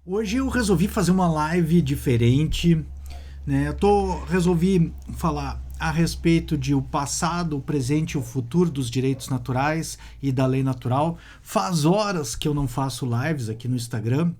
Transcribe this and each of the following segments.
Hoje eu resolvi fazer uma live diferente, né? Resolvi falar a respeito de o passado, o presente e o futuro dos direitos naturais e da lei natural. Faz horas que eu não faço lives aqui no Instagram,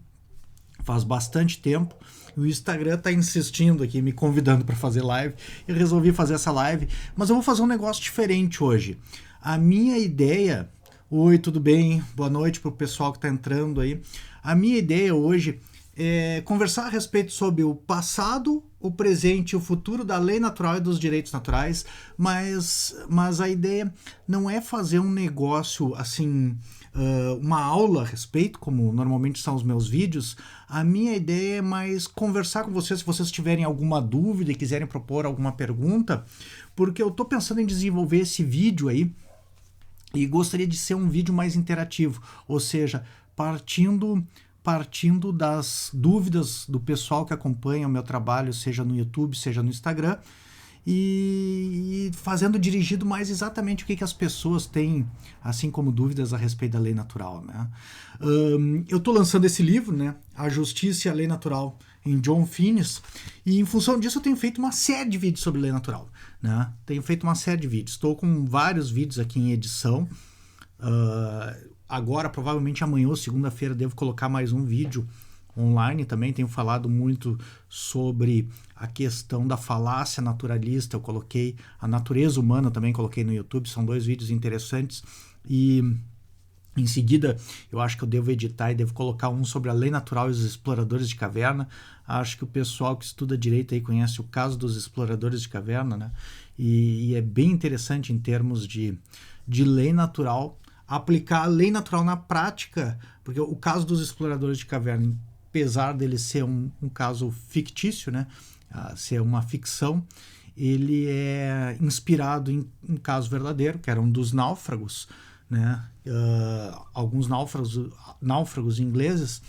faz bastante tempo. O Instagram tá insistindo aqui, me convidando para fazer live. Eu resolvi fazer essa live, mas eu vou fazer um negócio diferente hoje. A minha ideia... Oi, tudo bem? Boa noite pro pessoal que tá entrando aí. A minha ideia hoje é conversar a respeito sobre o passado, o presente e o futuro da lei natural e dos direitos naturais, mas a ideia não é fazer um negócio assim, uma aula a respeito, como normalmente são os meus vídeos. A minha ideia é mais conversar com vocês, se vocês tiverem alguma dúvida e quiserem propor alguma pergunta, porque eu tô pensando em desenvolver esse vídeo aí e gostaria de ser um vídeo mais interativo, ou seja, partindo das dúvidas do pessoal que acompanha o meu trabalho, seja no YouTube, seja no Instagram, e fazendo dirigido mais exatamente o que as pessoas têm, assim como dúvidas a respeito da lei natural, né? Eu estou lançando esse livro, né? A Justiça e a Lei Natural, em John Finnes, e em função disso eu tenho feito uma série de vídeos sobre lei natural, né? Tenho feito uma série de vídeos, estou com vários vídeos aqui em edição. Agora, provavelmente amanhã ou segunda-feira, devo colocar mais um vídeo online também. Tenho falado muito sobre a questão da falácia naturalista. Eu coloquei a natureza humana, também coloquei no YouTube. São dois vídeos interessantes. E em seguida, eu acho que eu devo editar e devo colocar um sobre a lei natural e os exploradores de caverna. Acho que o pessoal que estuda direito aí conhece o caso dos exploradores de caverna, né? E é bem interessante em termos de lei natural, aplicar a lei natural na prática, porque o caso dos exploradores de caverna, apesar dele ser um caso fictício, né? Ser uma ficção, ele é inspirado em um caso verdadeiro, que era um dos náufragos, né? Alguns náufragos ingleses,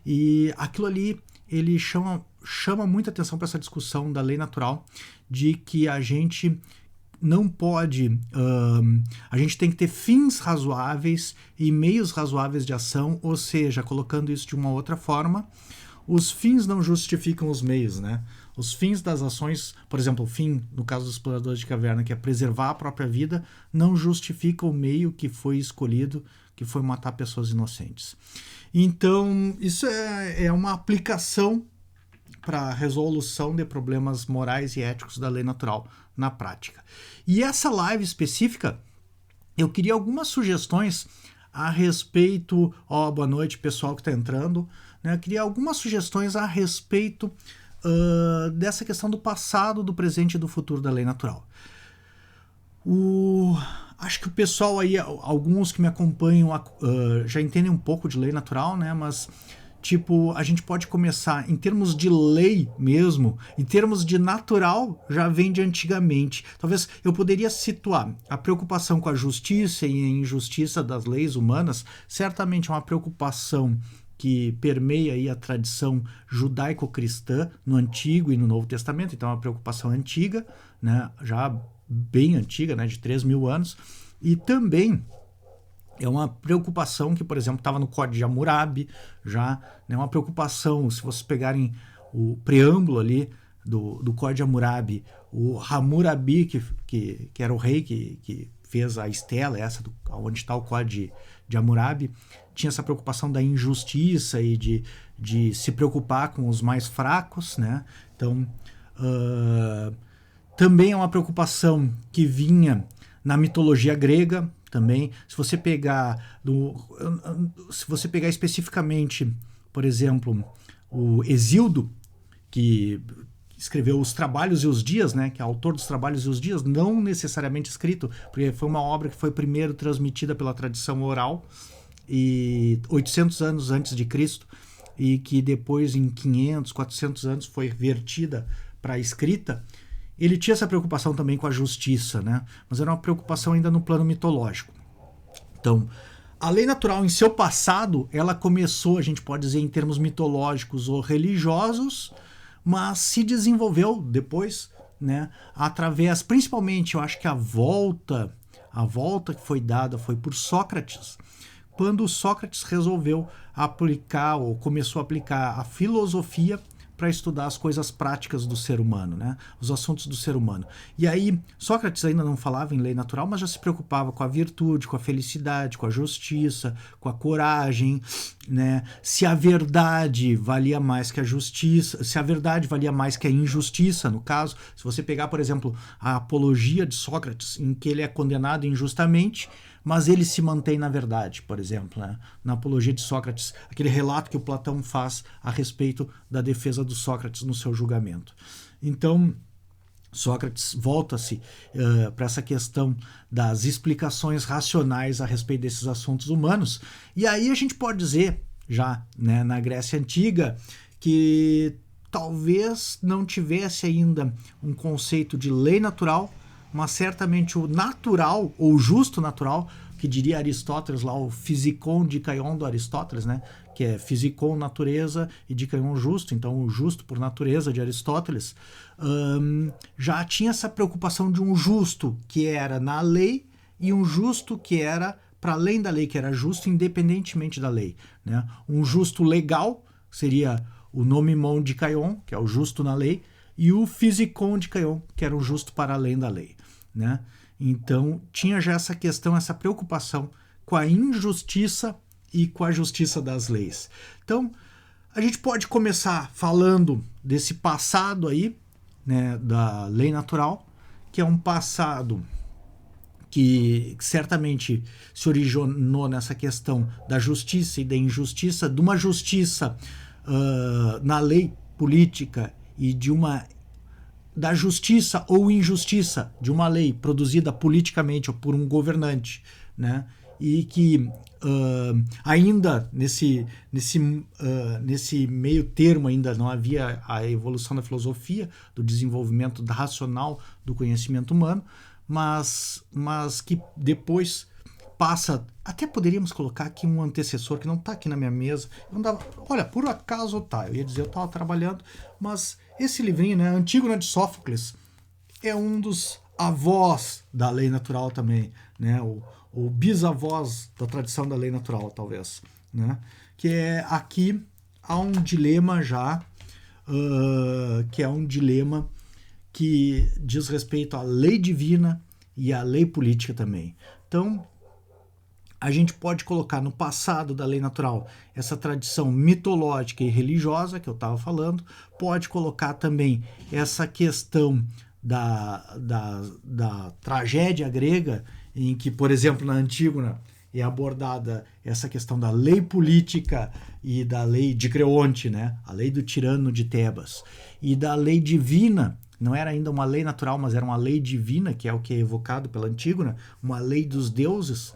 e aquilo ali ele chama muita atenção para essa discussão da lei natural, de que a gente não pode, a gente tem que ter fins razoáveis e meios razoáveis de ação, ou seja, colocando isso de uma outra forma, os fins não justificam os meios, né? Os fins das ações, por exemplo, o fim, no caso dos exploradores de caverna, que é preservar a própria vida, não justifica o meio que foi escolhido, que foi matar pessoas inocentes. Então, isso é uma aplicação para a resolução de problemas morais e éticos da lei natural na prática. E essa live específica, eu queria algumas sugestões a respeito... boa noite, pessoal que está entrando. Né? Eu queria algumas sugestões a respeito dessa questão do passado, do presente e do futuro da lei natural. Acho que o pessoal aí, alguns que me acompanham já entendem um pouco de lei natural, né? Mas tipo, a gente pode começar em termos de lei mesmo, em termos de natural, já vem de antigamente. Talvez eu poderia situar a preocupação com a justiça e a injustiça das leis humanas, certamente é uma preocupação que permeia aí a tradição judaico-cristã no Antigo e no Novo Testamento, então é uma preocupação antiga, né? Já bem antiga, né? De 3.000 anos, e também é uma preocupação que, por exemplo, estava no Código de Hammurabi, já, né, uma preocupação, se vocês pegarem o preâmbulo ali do Código de Hammurabi, o Hammurabi, que era o rei que fez a estela, onde está o Código de Hammurabi, tinha essa preocupação da injustiça e de se preocupar com os mais fracos, né? Então, também é uma preocupação que vinha na mitologia grega também. Se você pegar especificamente, por exemplo, o Hesíodo, que escreveu os Trabalhos e os Dias, né, que é autor dos Trabalhos e os Dias, não necessariamente escrito, porque foi uma obra que foi primeiro transmitida pela tradição oral, e 800 anos antes de Cristo, e que depois em 500, 400 anos foi vertida para a escrita. Ele tinha essa preocupação também com a justiça, né? Mas era uma preocupação ainda no plano mitológico. Então, a lei natural em seu passado, ela começou, a gente pode dizer, em termos mitológicos ou religiosos, mas se desenvolveu depois, né? Através, principalmente, eu acho que a volta que foi dada foi por Sócrates, quando Sócrates resolveu aplicar ou começou a aplicar a filosofia para estudar as coisas práticas do ser humano, né? Os assuntos do ser humano. E aí, Sócrates ainda não falava em lei natural, mas já se preocupava com a virtude, com a felicidade, com a justiça, com a coragem, né? Se a verdade valia mais que a justiça, se a verdade valia mais que a injustiça, no caso, se você pegar, por exemplo, a apologia de Sócrates, em que ele é condenado injustamente, mas ele se mantém na verdade, por exemplo, né? Na Apologia de Sócrates, aquele relato que o Platão faz a respeito da defesa do Sócrates no seu julgamento. Então, Sócrates volta-se para essa questão das explicações racionais a respeito desses assuntos humanos, e aí a gente pode dizer, já, né, na Grécia Antiga, que talvez não tivesse ainda um conceito de lei natural, mas certamente o natural, ou justo natural, que diria Aristóteles lá, o physikon dikaion do Aristóteles, né? Que é physikon natureza e dikaion justo, então o justo por natureza de Aristóteles, já tinha essa preocupação de um justo que era na lei e um justo que era para além da lei, que era justo independentemente da lei, né? Um justo legal seria o nomimon dikaion, que é o justo na lei, e o physikon dikaion, que era o justo para além da lei, né? Então tinha já essa questão, essa preocupação com a injustiça e com a justiça das leis. Então a gente pode começar falando desse passado aí, né, da lei natural, que é um passado que certamente se originou nessa questão da justiça e da injustiça, de uma justiça na lei política e de uma da justiça ou injustiça de uma lei produzida politicamente ou por um governante, né? E que ainda nesse meio termo ainda não havia a evolução da filosofia, do desenvolvimento da racional do conhecimento humano, mas que depois passa, até poderíamos colocar aqui um antecessor que não está aqui na minha mesa. Olha, por acaso tá, eu ia dizer, eu estava trabalhando, mas esse livrinho, né, Antígona de Sófocles, é um dos avós da lei natural também, né, o bisavós da tradição da lei natural, talvez, né, que é aqui há um dilema já, que é um dilema que diz respeito à lei divina e à lei política também. Então, a gente pode colocar no passado da lei natural essa tradição mitológica e religiosa que eu estava falando, pode colocar também essa questão da tragédia grega, em que, por exemplo, na Antígona é abordada essa questão da lei política e da lei de Creonte, né? A lei do tirano de Tebas, e da lei divina. Não era ainda uma lei natural, mas era uma lei divina, que é o que é evocado pela Antígona, uma lei dos deuses.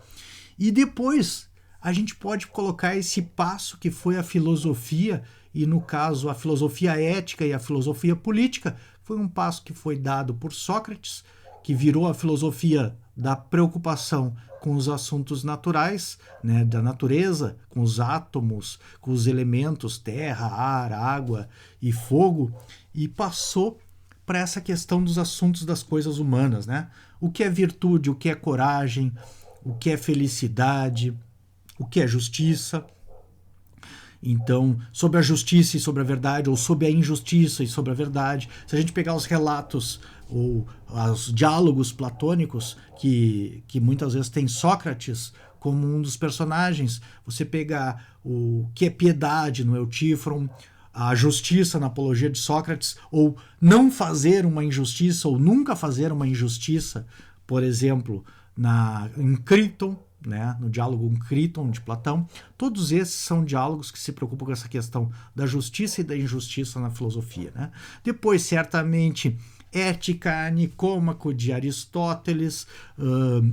E depois a gente pode colocar esse passo que foi a filosofia, e no caso a filosofia ética e a filosofia política, foi um passo que foi dado por Sócrates, que virou a filosofia da preocupação com os assuntos naturais, né, da natureza, com os átomos, com os elementos terra, ar, água e fogo, e passou para essa questão dos assuntos das coisas humanas, né? O que é virtude, o que é coragem, o que é felicidade, o que é justiça. Então, sobre a justiça e sobre a verdade, ou sobre a injustiça e sobre a verdade. Se a gente pegar os relatos ou os diálogos platônicos, que muitas vezes tem Sócrates como um dos personagens, você pegar o que é piedade no Eutífron, a justiça na Apologia de Sócrates, ou não fazer uma injustiça, ou nunca fazer uma injustiça, por exemplo, em Críton, né, no diálogo Críton de Platão. Todos esses são diálogos que se preocupam com essa questão da justiça e da injustiça na filosofia, né? Depois, certamente, Ética, Nicômaco de Aristóteles,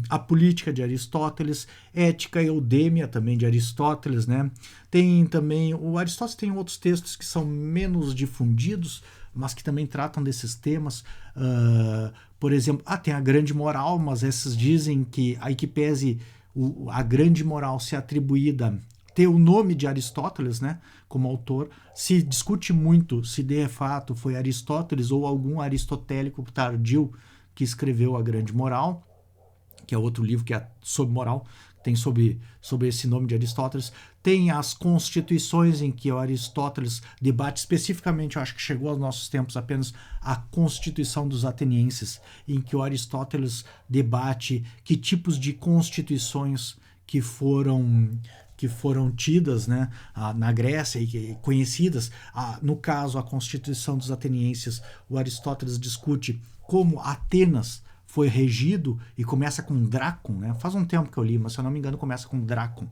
a Política de Aristóteles, Ética Eudêmia também de Aristóteles, né? Tem também, o Aristóteles tem outros textos que são menos difundidos, mas que também tratam desses temas. Por exemplo, tem a Grande Moral, mas esses dizem que aí que pese a Grande Moral ser atribuída, ter o nome de Aristóteles, né, como autor, se discute muito se de fato foi Aristóteles ou algum aristotélico tardio que escreveu a Grande Moral, que é outro livro que é sobre moral, tem sobre esse nome de Aristóteles. Tem as constituições em que o Aristóteles debate especificamente, eu acho que chegou aos nossos tempos apenas a Constituição dos Atenienses, em que o Aristóteles debate que tipos de constituições que foram tidas, né, na Grécia e conhecidas. No caso, a Constituição dos Atenienses, o Aristóteles discute como Atenas foi regido e começa com Drácon, né? Faz um tempo que eu li, mas se eu não me engano começa com Drácon.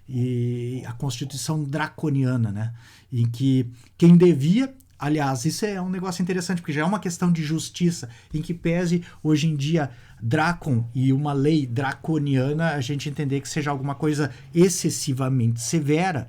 E a Constituição draconiana, né? Em que quem devia... Aliás, isso é um negócio interessante, porque já é uma questão de justiça, em que pese hoje em dia Drácon e uma lei draconiana, a gente entender que seja alguma coisa excessivamente severa.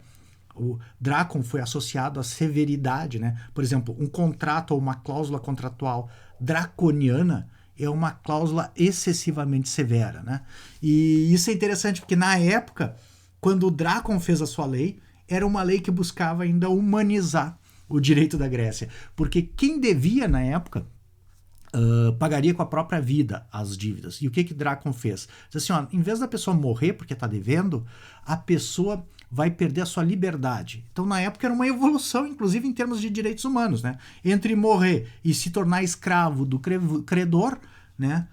O Drácon foi associado à severidade, né? Por exemplo, um contrato ou uma cláusula contratual draconiana é uma cláusula excessivamente severa, né? E isso é interessante porque na época, quando o Drácon fez a sua lei, era uma lei que buscava ainda humanizar o direito da Grécia, porque quem devia na época pagaria com a própria vida as dívidas. E o que Drácon fez? Diz assim, ó, em vez da pessoa morrer porque está devendo, a pessoa vai perder a sua liberdade. Então, na época, era uma evolução, inclusive em termos de direitos humanos, né? Entre morrer e se tornar escravo do credor, né?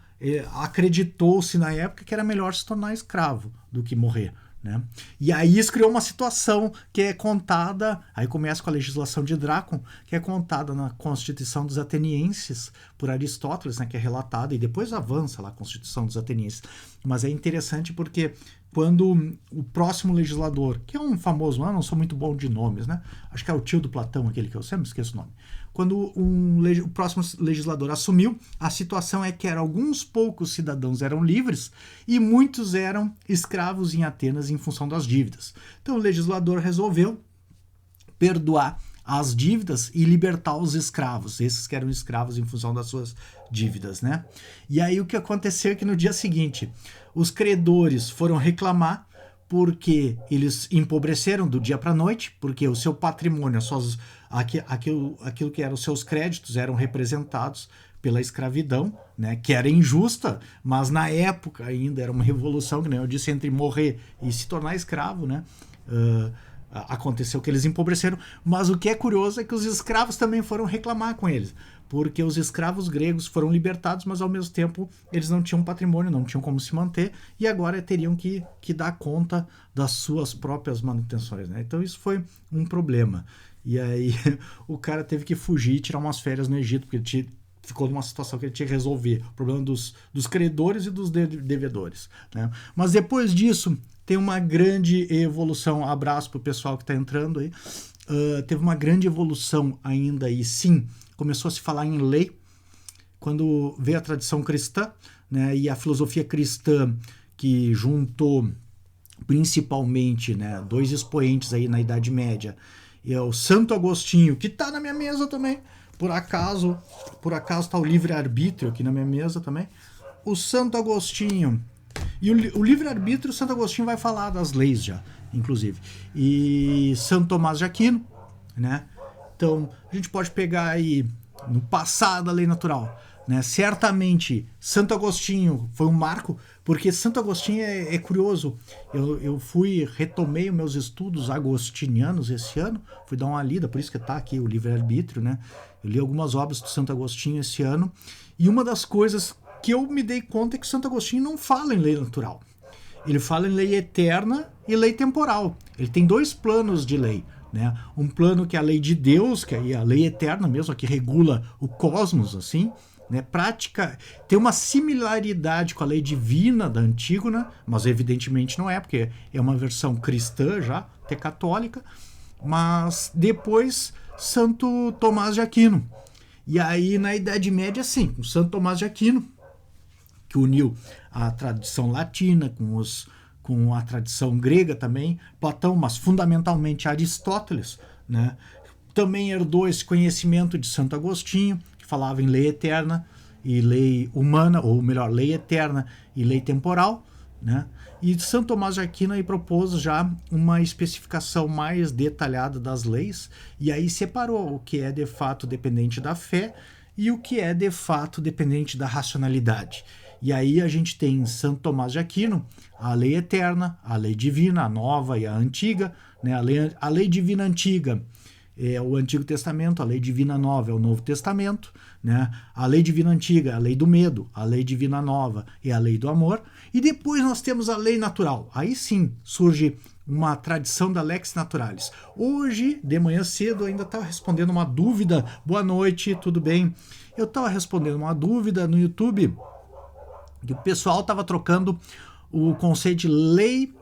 Acreditou-se na época que era melhor se tornar escravo do que morrer, né? E aí isso criou uma situação que é contada, aí começa com a legislação de Drácon, que é contada na Constituição dos Atenienses por Aristóteles, né, que é relatada, e depois avança lá a Constituição dos Atenienses. Mas é interessante porque quando o próximo legislador, que é um famoso, eu não sou muito bom de nomes, né? Acho que é o tio do Platão, aquele que eu sempre esqueço o nome. Quando o próximo legislador assumiu, a situação é que alguns poucos cidadãos eram livres e muitos eram escravos em Atenas em função das dívidas. Então o legislador resolveu perdoar as dívidas e libertar os escravos, esses que eram escravos em função das suas dívidas, né? E aí o que aconteceu é que no dia seguinte, os credores foram reclamar porque eles empobreceram do dia para a noite, porque o seu patrimônio, aquilo que eram os seus créditos eram representados pela escravidão, né, que era injusta, mas na época ainda era uma revolução, que nem eu disse, entre morrer e se tornar escravo, né? Aconteceu que eles empobreceram, mas o que é curioso é que os escravos também foram reclamar com eles, porque os escravos gregos foram libertados, mas ao mesmo tempo eles não tinham patrimônio, não tinham como se manter, e agora teriam que dar conta das suas próprias manutenções, né? Então isso foi um problema. E aí o cara teve que fugir e tirar umas férias no Egito, porque ele ficou numa situação que ele tinha que resolver o problema dos credores e dos devedores, né? Mas depois disso tem uma grande evolução. Abraço pro pessoal que está entrando aí. Teve uma grande evolução ainda aí, sim. Começou a se falar em lei quando veio a tradição cristã, né, e a filosofia cristã que juntou principalmente, né, dois expoentes aí na Idade Média. E é o Santo Agostinho, que está na minha mesa também. Por acaso está o livre-arbítrio aqui na minha mesa também. O Santo Agostinho. E o livre-arbítrio, o Santo Agostinho vai falar das leis já, inclusive. E Santo Tomás de Aquino, né? Então, a gente pode pegar aí no passado a lei natural, né? Certamente, Santo Agostinho foi um marco, porque Santo Agostinho é curioso. Eu retomei os meus estudos agostinianos esse ano, fui dar uma lida, por isso que está aqui o livre-arbítrio, né? Eu li algumas obras do Santo Agostinho esse ano, e uma das coisas que eu me dei conta é que Santo Agostinho não fala em lei natural. Ele fala em lei eterna e lei temporal. Ele tem dois planos de lei, né? Um plano que é a lei de Deus, que é a lei eterna mesmo, que regula o cosmos, assim, né? Tem uma similaridade com a lei divina da Antígona, mas evidentemente não é, porque é uma versão cristã já, até católica. Mas depois, Santo Tomás de Aquino. E aí, na Idade Média, sim, o Santo Tomás de Aquino, que uniu a tradição latina com a tradição grega também, Platão, mas fundamentalmente Aristóteles, né? Também herdou esse conhecimento de Santo Agostinho, que falava em lei eterna e lei humana, ou melhor, lei eterna e lei temporal, né? E Santo Tomás de Aquino aí propôs já uma especificação mais detalhada das leis, e aí separou o que é de fato dependente da fé e o que é de fato dependente da racionalidade. E aí a gente tem em Santo Tomás de Aquino a lei eterna, a lei divina, a nova e a antiga, né? A lei divina antiga é o Antigo Testamento, a lei divina nova é o Novo Testamento, né? A lei divina antiga é a lei do medo, a lei divina nova é a lei do amor, e depois nós temos a lei natural. Aí sim surge uma tradição da Lex Naturalis. Hoje, de manhã cedo, eu ainda estava respondendo uma dúvida. Boa noite, tudo bem? Eu estava respondendo uma dúvida no YouTube que o pessoal estava trocando o conceito de lei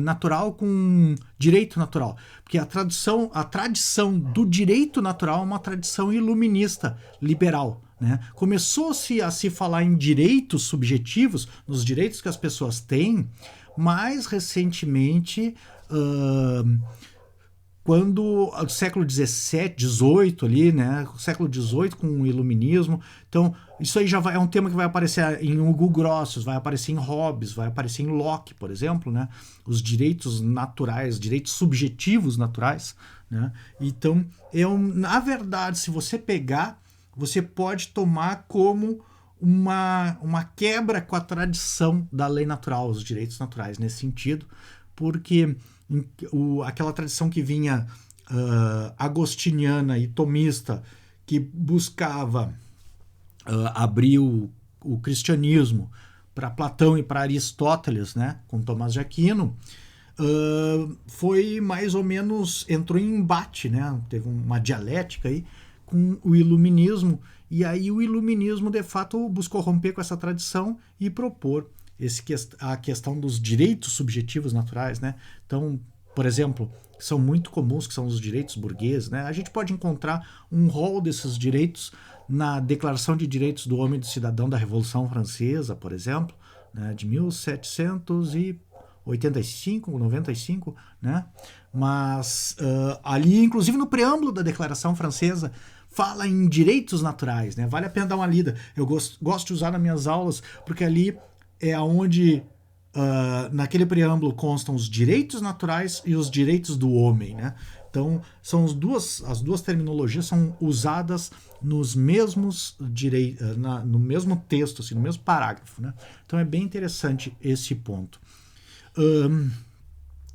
natural com direito natural, porque a tradição do direito natural é uma tradição iluminista, liberal, né? Começou-se a se falar em direitos subjetivos, nos direitos que as pessoas têm, mais recentemente, quando o século XVII, XVIII ali, né, o século XVIII com o iluminismo. Então isso aí já é um tema que vai aparecer em Hugo Grotius, vai aparecer em Hobbes, vai aparecer em Locke, por exemplo, né, os direitos naturais, direitos subjetivos naturais, né. Então na verdade, se você pegar, você pode tomar como uma quebra com a tradição da lei natural, os direitos naturais nesse sentido, porque aquela tradição que vinha agostiniana e tomista, que buscava abrir o cristianismo para Platão e para Aristóteles, né, com Tomás de Aquino, foi mais ou menos, entrou em embate, né, teve uma dialética aí com o iluminismo, e aí o iluminismo de fato buscou romper com essa tradição e propor a questão dos direitos subjetivos naturais, né? Então, por exemplo, são muito comuns, que são os direitos burgueses, né? A gente pode encontrar um rol desses direitos na Declaração de Direitos do Homem e do Cidadão da Revolução Francesa, por exemplo, né? De 1785, 95, né? Mas ali, inclusive no preâmbulo da Declaração Francesa, fala em direitos naturais, né? Vale a pena dar uma lida. Eu gosto de usar nas minhas aulas, porque ali é onde, naquele preâmbulo, constam os direitos naturais e os direitos do homem, né? Então, as duas terminologias são usadas nos mesmos no mesmo texto, assim, no mesmo parágrafo, né? Então, é bem interessante esse ponto.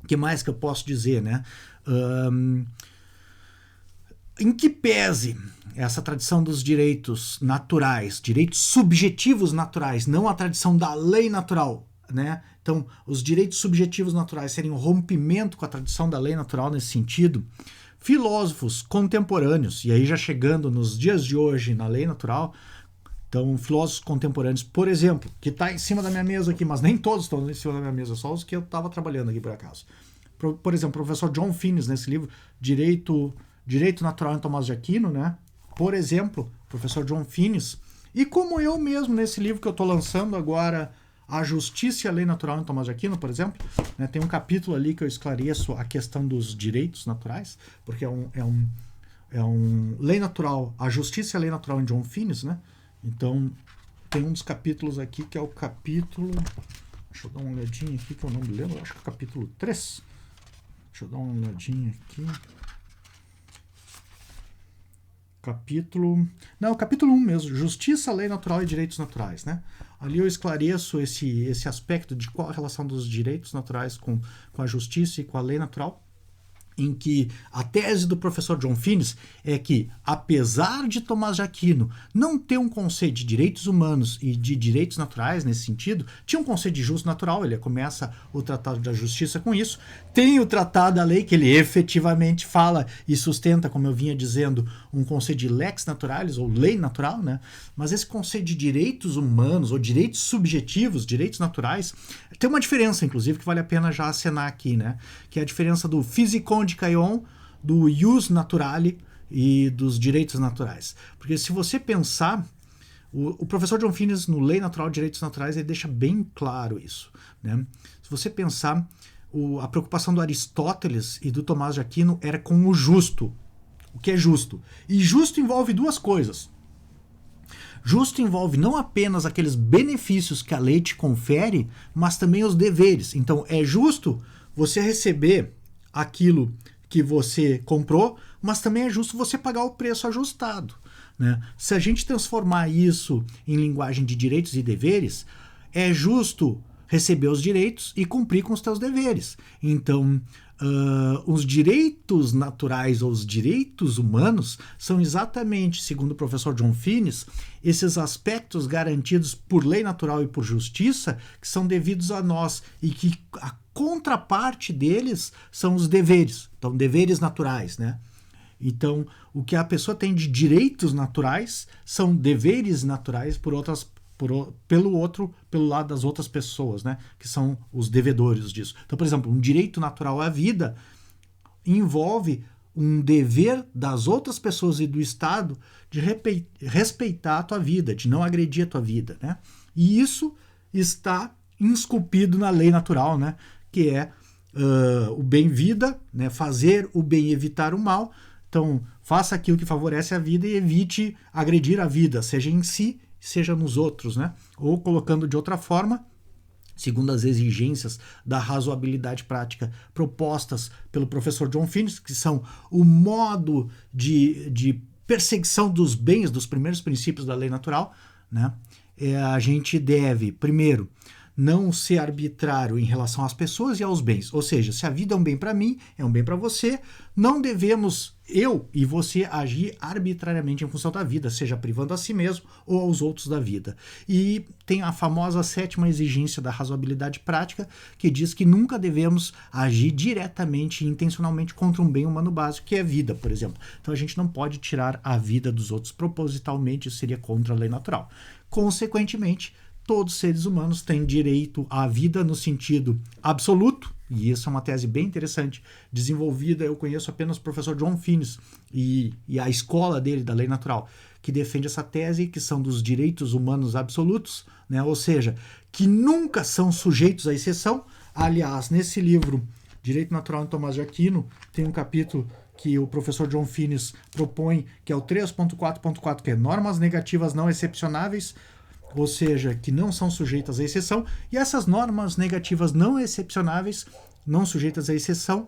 Que mais que eu posso dizer, né? Em que pese essa tradição dos direitos naturais, direitos subjetivos naturais, não a tradição da lei natural, né? Então, os direitos subjetivos naturais serem um rompimento com a tradição da lei natural nesse sentido, filósofos contemporâneos, e aí já chegando nos dias de hoje na lei natural, então filósofos contemporâneos, por exemplo, que está em cima da minha mesa aqui, mas nem todos estão em cima da minha mesa, só os que eu estava trabalhando aqui por acaso. Por exemplo, o professor John Finnis, nesse livro, Direito Natural em Tomás de Aquino, né? Por exemplo, professor John Finnis, e como eu mesmo nesse livro que eu estou lançando agora, A Justiça e a Lei Natural em Tomás de Aquino, por exemplo, né? Tem um capítulo ali que eu esclareço a questão dos direitos naturais, porque é um Lei Natural, A Justiça e a Lei Natural em John Finnis, né? Então, tem um dos capítulos aqui que é o capítulo, deixa eu dar uma olhadinha aqui que eu não me lembro, acho que é o capítulo 3. Deixa eu dar uma olhadinha aqui. Capítulo 1 mesmo, Justiça, Lei Natural e Direitos Naturais, né? Ali eu esclareço esse aspecto de qual a relação dos direitos naturais com a justiça e com a lei natural, em que a tese do professor John Finnis é que, apesar de Tomás de Aquino não ter um conceito de direitos humanos e de direitos naturais nesse sentido, tinha um conceito de justo natural, ele começa o Tratado da Justiça com isso, tem o Tratado da Lei, que ele efetivamente fala e sustenta, como eu vinha dizendo, um conceito de lex naturalis, ou lei natural, né? Mas esse conceito de direitos humanos, ou direitos subjetivos, direitos naturais, tem uma diferença, inclusive, que vale a pena já acenar aqui, né? Que é a diferença do physikon de Caillon, do ius naturale e dos direitos naturais. Porque se você pensar, o professor John Finnis, no Lei Natural e Direitos Naturais, ele deixa bem claro isso, né? Se você pensar, a preocupação do Aristóteles e do Tomás de Aquino era com o justo. O que é justo? E justo envolve duas coisas. Justo envolve não apenas aqueles benefícios que a lei te confere, mas também os deveres. Então, é justo você receber aquilo que você comprou, mas também é justo você pagar o preço ajustado, né? Se a gente transformar isso em linguagem de direitos e deveres, é justo receber os direitos e cumprir com os teus deveres. Então, os direitos naturais ou os direitos humanos são exatamente, segundo o professor John Finnis, esses aspectos garantidos por lei natural e por justiça que são devidos a nós e que a contraparte deles são os deveres, então deveres naturais, né? Então, o que a pessoa tem de direitos naturais são deveres naturais pelo lado das outras pessoas, né? Que são os devedores disso. Então, por exemplo, um direito natural à vida envolve um dever das outras pessoas e do Estado de respeitar a tua vida, de não agredir a tua vida, né? E isso está esculpido na lei natural, né? Que é o bem-vida, né? Fazer o bem e evitar o mal. Então, faça aquilo que favorece a vida e evite agredir a vida, seja em si, seja nos outros, né? Ou colocando de outra forma, segundo as exigências da razoabilidade prática propostas pelo professor John Finnis, que são o modo de perseguição dos bens, dos primeiros princípios da lei natural, né? A gente deve, primeiro, não ser arbitrário em relação às pessoas e aos bens. Ou seja, se a vida é um bem para mim, é um bem para você, não devemos, eu e você, agir arbitrariamente em função da vida, seja privando a si mesmo ou aos outros da vida. E tem a famosa 7ª exigência da razoabilidade prática, que diz que nunca devemos agir diretamente e intencionalmente contra um bem humano básico, que é a vida, por exemplo. Então a gente não pode tirar a vida dos outros propositalmente, isso seria contra a lei natural. Consequentemente, todos os seres humanos têm direito à vida no sentido absoluto, e isso é uma tese bem interessante, desenvolvida, eu conheço apenas o professor John Finnis e a escola dele, da lei natural, que defende essa tese, que são dos direitos humanos absolutos, né? Ou seja, que nunca são sujeitos à exceção. Aliás, nesse livro, Direito Natural em Tomás de Aquino, tem um capítulo que o professor John Finnis propõe, que é o 3.4.4, que é normas negativas não excepcionáveis, ou seja, que não são sujeitas à exceção, e essas normas negativas não excepcionáveis, não sujeitas à exceção,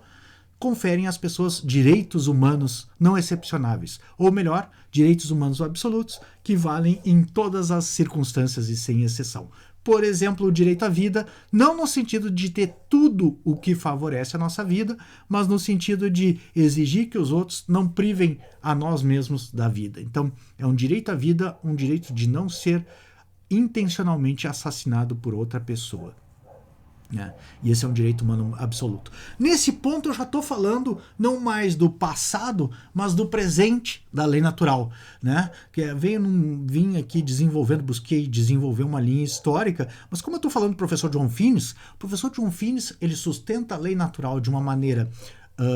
conferem às pessoas direitos humanos não excepcionáveis, ou melhor, direitos humanos absolutos, que valem em todas as circunstâncias e sem exceção. Por exemplo, o direito à vida, não no sentido de ter tudo o que favorece a nossa vida, mas no sentido de exigir que os outros não privem a nós mesmos da vida. Então, é um direito à vida, um direito de não ser intencionalmente assassinado por outra pessoa. Né? E esse é um direito humano absoluto. Nesse ponto eu já estou falando não mais do passado, mas do presente da lei natural. Né? Que vim aqui busquei desenvolver uma linha histórica, mas como eu estou falando do professor John Finnis, o professor John Finnis ele sustenta a lei natural de uma maneira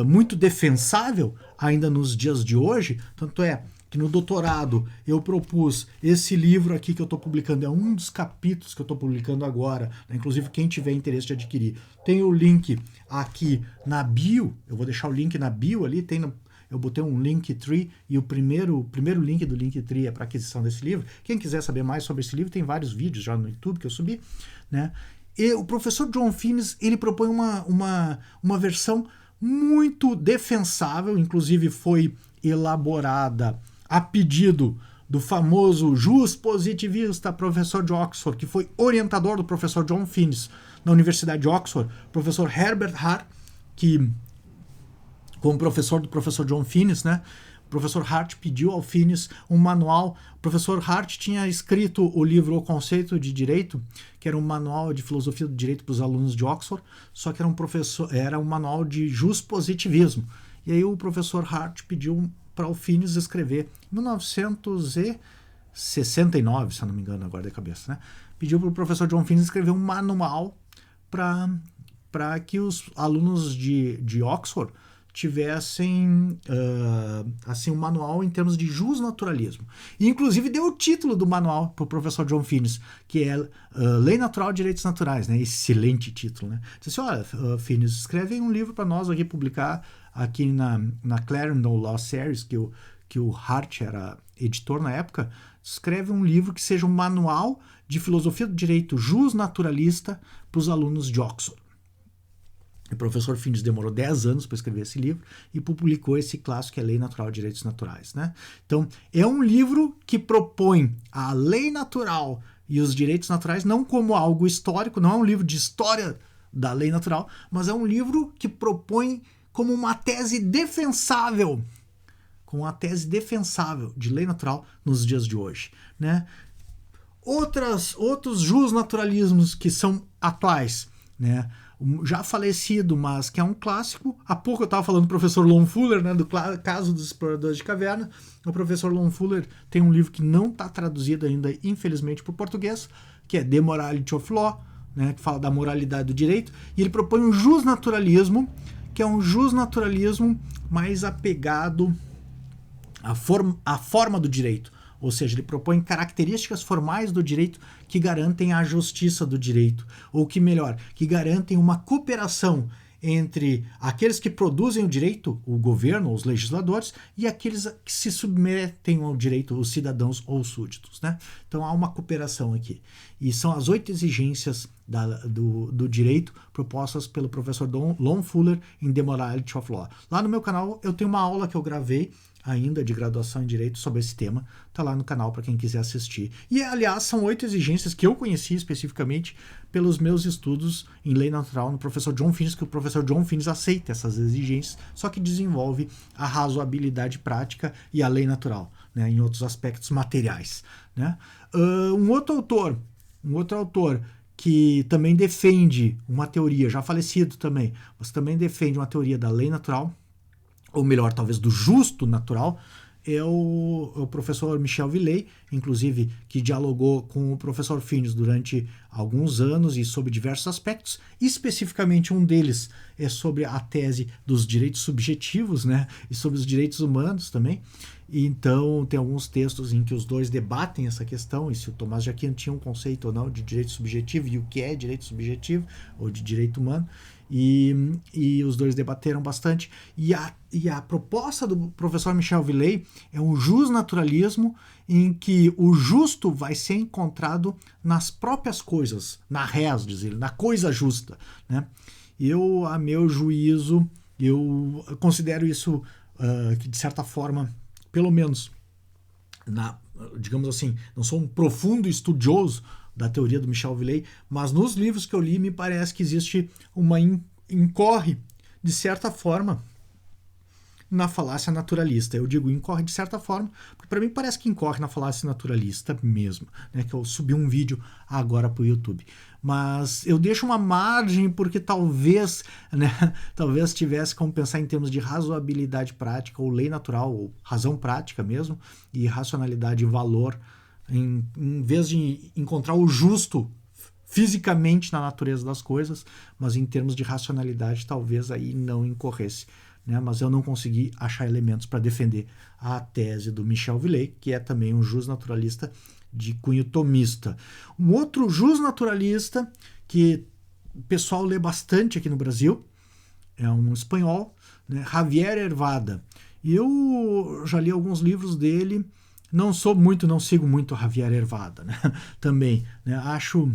muito defensável ainda nos dias de hoje, tanto é que no doutorado eu propus esse livro aqui que eu estou publicando, é um dos capítulos que eu estou publicando agora, né? Inclusive quem tiver interesse de adquirir, tem o link aqui na bio, eu vou deixar o link na bio ali, eu botei um Linktree e o primeiro link do Linktree é para aquisição desse livro. Quem quiser saber mais sobre esse livro, tem vários vídeos já no YouTube que eu subi, né? E o professor John Finnis, ele propõe uma versão muito defensável, inclusive foi elaborada a pedido do famoso juspositivista professor de Oxford, que foi orientador do professor John Finnis na Universidade de Oxford, professor Herbert Hart, que, como professor do professor John Finnis, né, o professor Hart pediu ao Finnis um manual. O professor Hart tinha escrito o livro O Conceito de Direito, que era um manual de filosofia do direito para os alunos de Oxford, só que era um manual de juspositivismo. E aí o professor Hart pediu para o Finnis escrever, em 1969, se eu não me engano agora de cabeça, né? Pediu para o professor John Finnis escrever um manual para que os alunos de Oxford tivessem assim, um manual em termos de jusnaturalismo. E inclusive deu o título do manual para o professor John Finnis, que é Lei Natural de Direitos Naturais, né? Excelente título, né? Disse assim, olha, Finnis, escreve um livro para nós aqui publicar aqui na Clarendon Law Series, que o Hart era editor na época, escreve um livro que seja um manual de filosofia do direito jusnaturalista para os alunos de Oxford. O professor Findes demorou 10 anos para escrever esse livro e publicou esse clássico que é Lei Natural de Direitos Naturais, né? Então, é um livro que propõe a lei natural e os direitos naturais não como algo histórico, não é um livro de história da lei natural, mas é um livro que propõe como uma tese defensável, de lei natural nos dias de hoje, né? Outros jusnaturalismos que são atuais, né? Já falecido, mas que é um clássico. Há pouco eu estava falando do professor Lon Fuller, né, do caso dos exploradores de caverna. O professor Lon Fuller tem um livro que não está traduzido ainda, infelizmente, para o português, que é The Morality of Law, né, que fala da moralidade do direito, e ele propõe um jusnaturalismo, que é um jusnaturalismo mais apegado à forma do direito. Ou seja, ele propõe características formais do direito que garantem a justiça do direito, ou que, melhor, que garantem uma cooperação entre aqueles que produzem o direito, o governo, os legisladores, e aqueles que se submetem ao direito, os cidadãos ou os súditos, né? Então há uma cooperação aqui. E são as 8 exigências do direito propostas pelo professor Lon Fuller em The Morality of Law. Lá no meu canal eu tenho uma aula que eu gravei ainda de graduação em Direito sobre esse tema, tá lá no canal para quem quiser assistir. E, aliás, são 8 exigências que eu conheci especificamente pelos meus estudos em Lei Natural no professor John Finnes, que o professor John Finnes aceita essas exigências, só que desenvolve a razoabilidade prática e a lei natural, né, em outros aspectos materiais, né? Um outro autor que também defende uma teoria, já falecido também, mas também defende uma teoria da lei natural, ou melhor, talvez do justo natural, é o professor Michel Villey, inclusive, que dialogou com o professor Finnes durante alguns anos e sobre diversos aspectos. Especificamente, um deles é sobre a tese dos direitos subjetivos, né, e sobre os direitos humanos também. E então, tem alguns textos em que os dois debatem essa questão, e se o Tomás de Aquino tinha um conceito ou não de direito subjetivo, e o que é direito subjetivo, ou de direito humano. E os dois debateram bastante. E a proposta do professor Michel Villey é um jusnaturalismo em que o justo vai ser encontrado nas próprias coisas, na res, diz ele, na coisa justa, né? A meu juízo, eu considero isso que, de certa forma, pelo menos, digamos assim, não sou um profundo estudioso da teoria do Michel Villey, mas nos livros que eu li me parece que existe uma incorre, de certa forma, na falácia naturalista. Eu digo incorre de certa forma, porque para mim parece que incorre na falácia naturalista mesmo, né, que eu subi um vídeo agora para o YouTube. Mas eu deixo uma margem porque talvez tivesse como pensar em termos de razoabilidade prática, ou lei natural, ou razão prática mesmo, e racionalidade e valor, em vez de encontrar o justo fisicamente na natureza das coisas, mas em termos de racionalidade talvez aí não incorresse, né? Mas eu não consegui achar elementos para defender a tese do Michel Villey, que é também um jusnaturalista de cunho thomista. Um outro jusnaturalista que o pessoal lê bastante aqui no Brasil é um espanhol, né? Javier Hervada. E eu já li alguns livros dele. Não sigo muito a Javier Hervada, né? Também, né? Acho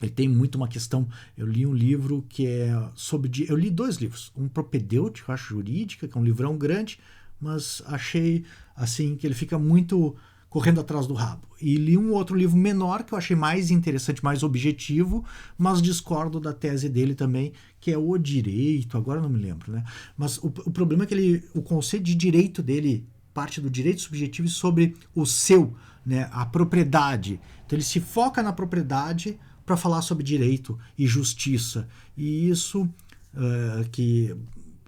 ele tem muito uma questão. Eu li um livro que é sobre. Eu li 2 livros, um propedêutico, acho, jurídica, que é um livrão grande, mas achei assim que ele fica muito correndo atrás do rabo. E li um outro livro menor que eu achei mais interessante, mais objetivo, mas discordo da tese dele também, que é o direito. Agora eu não me lembro, né? Mas o problema é que o conceito de direito dele parte do direito subjetivo sobre o seu, né, a propriedade. Então ele se foca na propriedade para falar sobre direito e justiça. E isso que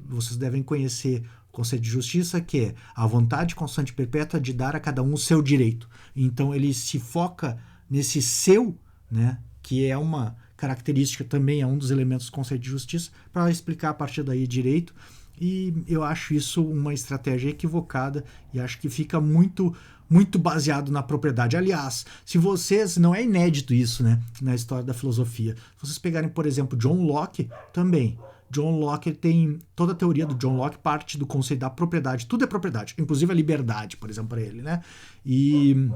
vocês devem conhecer o conceito de justiça, que é a vontade constante e perpétua de dar a cada um o seu direito. Então ele se foca nesse seu, né, que é uma característica também, é um dos elementos do conceito de justiça, para explicar a partir daí direito. E eu acho isso uma estratégia equivocada e acho que fica muito baseado na propriedade. Aliás, se vocês, não é inédito isso, né, na história da filosofia, se vocês pegarem, por exemplo, John Locke, também, John Locke tem, toda a teoria do John Locke parte do conceito da propriedade, tudo é propriedade, inclusive a liberdade, por exemplo, para ele, né, e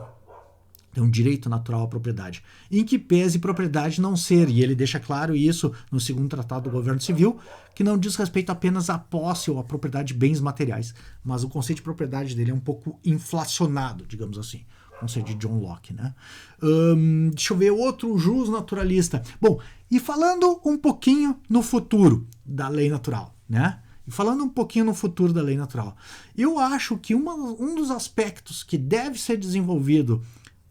É um direito natural à propriedade, em que pese propriedade não ser, e ele deixa claro isso no segundo tratado do governo civil, que não diz respeito apenas à posse ou à propriedade de bens materiais, mas o conceito de propriedade dele é um pouco inflacionado, digamos assim, o conceito de John Locke, né? Deixa eu ver, outro jus naturalista. Bom, e falando um pouquinho no futuro da lei natural, né? E falando um pouquinho no futuro da lei natural, eu acho que um dos aspectos que deve ser desenvolvido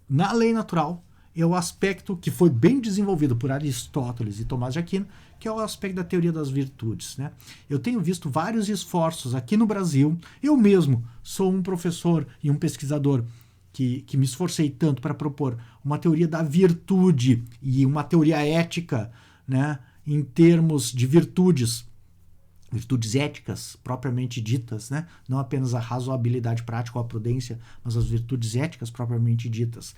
na lei natural é o aspecto que foi bem desenvolvido por Aristóteles e Tomás de Aquino, que é o aspecto da teoria das virtudes, né? Eu tenho visto vários esforços aqui no Brasil. Eu mesmo sou um professor e um pesquisador que me esforcei tanto para propor uma teoria da virtude e uma teoria ética, né, em termos de virtudes éticas propriamente ditas, né? Não apenas a razoabilidade prática ou a prudência, mas as virtudes éticas propriamente ditas,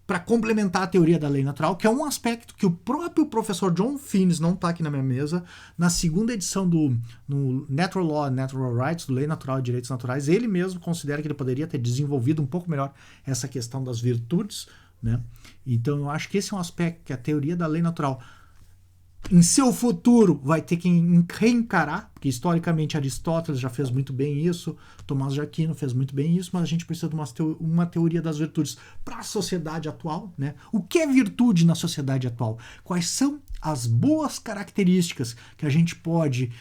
para complementar a teoria da lei natural, que é um aspecto que o próprio professor John Finnes, não está aqui na minha mesa, na segunda edição do Natural Law and Natural Rights, do Lei Natural e Direitos Naturais, ele mesmo considera que ele poderia ter desenvolvido um pouco melhor essa questão das virtudes, né? Então eu acho que esse é um aspecto que a teoria da lei natural em seu futuro vai ter que reencarar, porque historicamente Aristóteles já fez muito bem isso, Tomás de Aquino fez muito bem isso, mas a gente precisa de uma teoria das virtudes para a sociedade atual, né? O que é virtude na sociedade atual? Quais são as boas características que a gente pode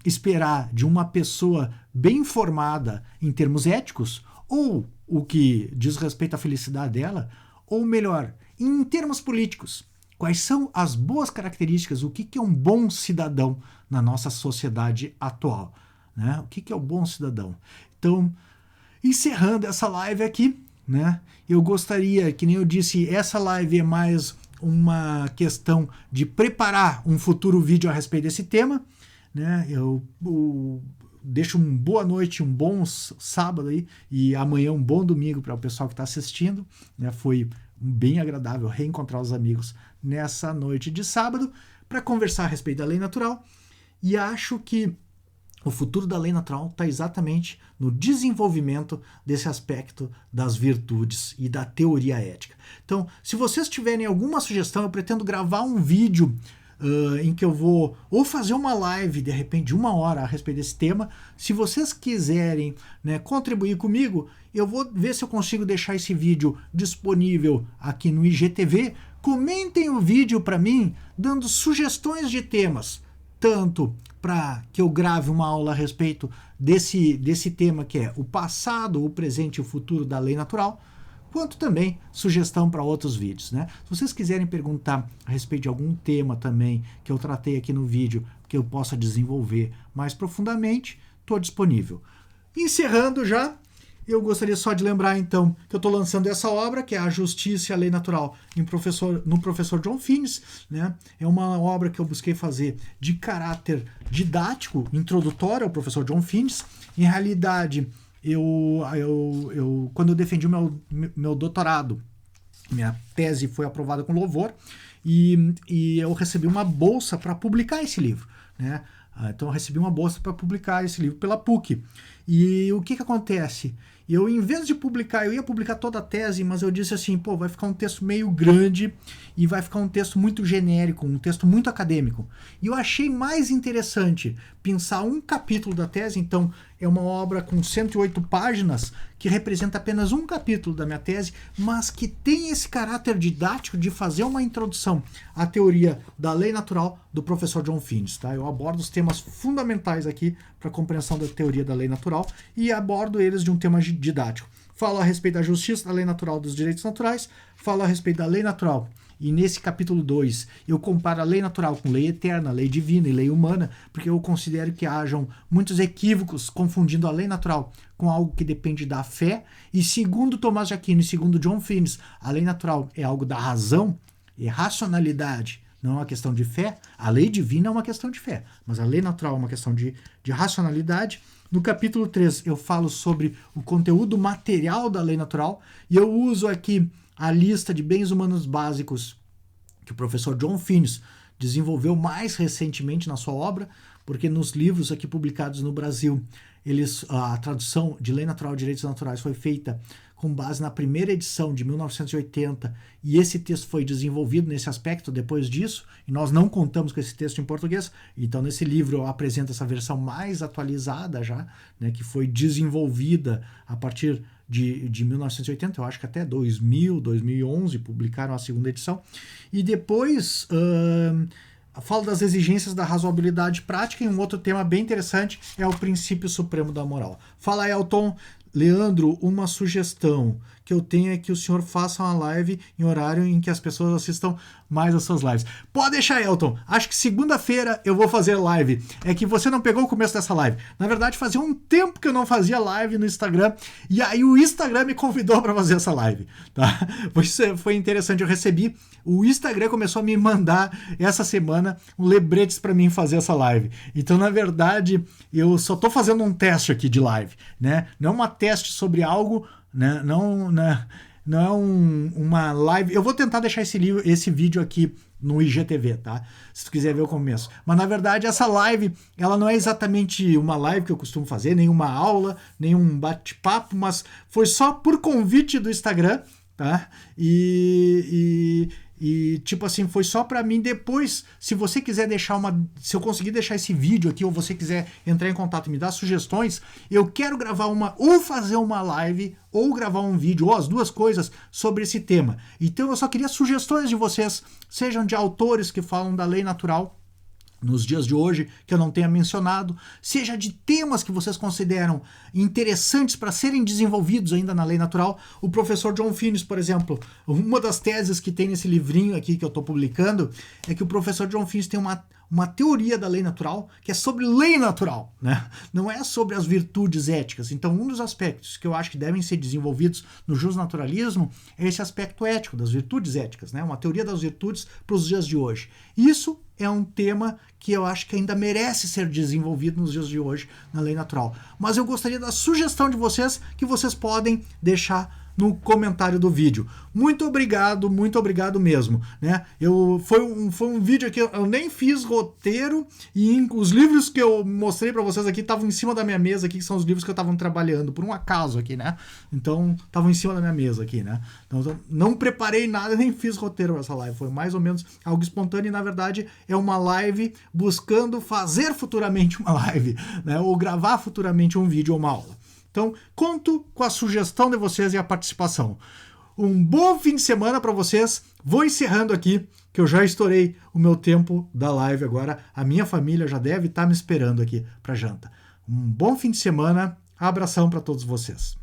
esperar de uma pessoa bem informada em termos éticos, ou o que diz respeito à felicidade dela, ou melhor, em termos políticos? Quais são as boas características, o que é um bom cidadão na nossa sociedade atual, né? O que é o bom cidadão? Então, encerrando essa live aqui, né? Eu gostaria, que nem eu disse, essa live é mais uma questão de preparar um futuro vídeo a respeito desse tema, né? Eu deixo uma boa noite, um bom sábado aí, e amanhã um bom domingo para o pessoal que está assistindo, né? Foi bem agradável reencontrar os amigos nessa noite de sábado para conversar a respeito da lei natural, e acho que o futuro da lei natural está exatamente no desenvolvimento desse aspecto das virtudes e da teoria ética. Então, se vocês tiverem alguma sugestão, eu pretendo gravar um vídeo em que eu vou ou fazer uma live de repente de 1 hora a respeito desse tema. Se vocês quiserem, né, contribuir comigo, eu vou ver se eu consigo deixar esse vídeo disponível aqui no IGTV. Comentem o vídeo para mim, dando sugestões de temas, tanto para que eu grave uma aula a respeito desse tema, que é o passado, o presente e o futuro da lei natural, quanto também sugestão para outros vídeos, né? Se vocês quiserem perguntar a respeito de algum tema também que eu tratei aqui no vídeo, que eu possa desenvolver mais profundamente, estou disponível. Encerrando já, eu gostaria só de lembrar então que eu estou lançando essa obra, que é A Justiça e a Lei Natural, no professor John Finnes, né? É uma obra que eu busquei fazer de caráter didático, introdutório ao professor John Finnes. Em realidade, quando eu defendi o meu doutorado, minha tese foi aprovada com louvor, e eu recebi uma bolsa para publicar esse livro, né? Então eu recebi uma bolsa para publicar esse livro pela PUC. E o que acontece? Eu, em vez de publicar, eu ia publicar toda a tese, mas eu disse assim, pô, vai ficar um texto meio grande e vai ficar um texto muito genérico, um texto muito acadêmico. E eu achei mais interessante pensar um capítulo da tese. Então é uma obra com 108 páginas, que representa apenas um capítulo da minha tese, mas que tem esse caráter didático de fazer uma introdução à teoria da lei natural do professor John Finnes, tá? Eu abordo os temas fundamentais aqui para a compreensão da teoria da lei natural e abordo eles de um tema didático. Falo a respeito da justiça, da lei natural, dos direitos naturais, falo a respeito da lei natural. E nesse capítulo 2, eu comparo a lei natural com lei eterna, lei divina e lei humana, porque eu considero que hajam muitos equívocos confundindo a lei natural com algo que depende da fé. E segundo Tomás de Aquino e segundo John Finnes, a lei natural é algo da razão e racionalidade, não é uma questão de fé. A lei divina é uma questão de fé, mas a lei natural é uma questão de racionalidade. No capítulo 3, eu falo sobre o conteúdo material da lei natural, e eu uso aqui a lista de bens humanos básicos que o professor John Finnes desenvolveu mais recentemente na sua obra, porque nos livros aqui publicados no Brasil a tradução de Lei Natural e Direitos Naturais foi feita com base na primeira edição de 1980, e esse texto foi desenvolvido nesse aspecto depois disso, e nós não contamos com esse texto em português. Então, nesse livro eu apresento essa versão mais atualizada já, né, que foi desenvolvida a partir de 1980, eu acho que até 2000, 2011, publicaram a segunda edição. E depois falo das exigências da razoabilidade prática, e um outro tema bem interessante é o princípio supremo da moral. Fala, Elton. Leandro, uma sugestão que eu tenho é que o senhor faça uma live em horário em que as pessoas assistam mais as suas lives. Pode deixar, Elton. Acho que segunda-feira eu vou fazer live. É que você não pegou o começo dessa live. Na verdade, fazia um tempo que eu não fazia live no Instagram, e aí o Instagram me convidou para fazer essa live. Tá? Foi interessante, eu recebi. O Instagram começou a me mandar essa semana lembretes para mim fazer essa live. Então, na verdade, eu só estou fazendo um teste aqui de live, né? Não é uma teste sobre algo, né? Não é uma live. Eu vou tentar deixar esse vídeo aqui no IGTV, tá? Se tu quiser ver o começo. Mas, na verdade, essa live, ela não é exatamente uma live que eu costumo fazer, nem uma aula, nem um bate-papo, mas foi só por convite do Instagram, tá? E tipo assim, foi só para mim. Depois, se você quiser deixar se eu conseguir deixar esse vídeo aqui, ou você quiser entrar em contato e me dar sugestões, eu quero gravar ou fazer uma live, ou gravar um vídeo, ou as duas coisas, sobre esse tema. Então eu só queria sugestões de vocês, sejam de autores que falam da lei natural nos dias de hoje, que eu não tenha mencionado, seja de temas que vocês consideram interessantes para serem desenvolvidos ainda na lei natural. O professor John Finnis, por exemplo, uma das teses que tem nesse livrinho aqui que eu estou publicando, é que o professor John Finnis tem uma teoria da lei natural que é sobre lei natural, né? Não é sobre as virtudes éticas. Então, um dos aspectos que eu acho que devem ser desenvolvidos no justnaturalismo é esse aspecto ético, das virtudes éticas, né? Uma teoria das virtudes para os dias de hoje. Isso é um tema que eu acho que ainda merece ser desenvolvido nos dias de hoje na lei natural. Mas eu gostaria da sugestão de vocês, que vocês podem deixar no comentário do vídeo. Muito obrigado mesmo, né? Foi um vídeo aqui, eu nem fiz roteiro, e os livros que eu mostrei para vocês aqui estavam em cima da minha mesa aqui, que são os livros que eu estava trabalhando, por um acaso aqui, né? Então, estavam em cima da minha mesa aqui, né? Então, não preparei nada, nem fiz roteiro para essa live, foi mais ou menos algo espontâneo, e na verdade é uma live buscando fazer futuramente uma live, né? Ou gravar futuramente um vídeo ou uma aula. Então, conto com a sugestão de vocês e a participação. Um bom fim de semana para vocês. Vou encerrando aqui, que eu já estourei o meu tempo da live agora. A minha família já deve estar me esperando aqui para janta. Um bom fim de semana. Abração para todos vocês.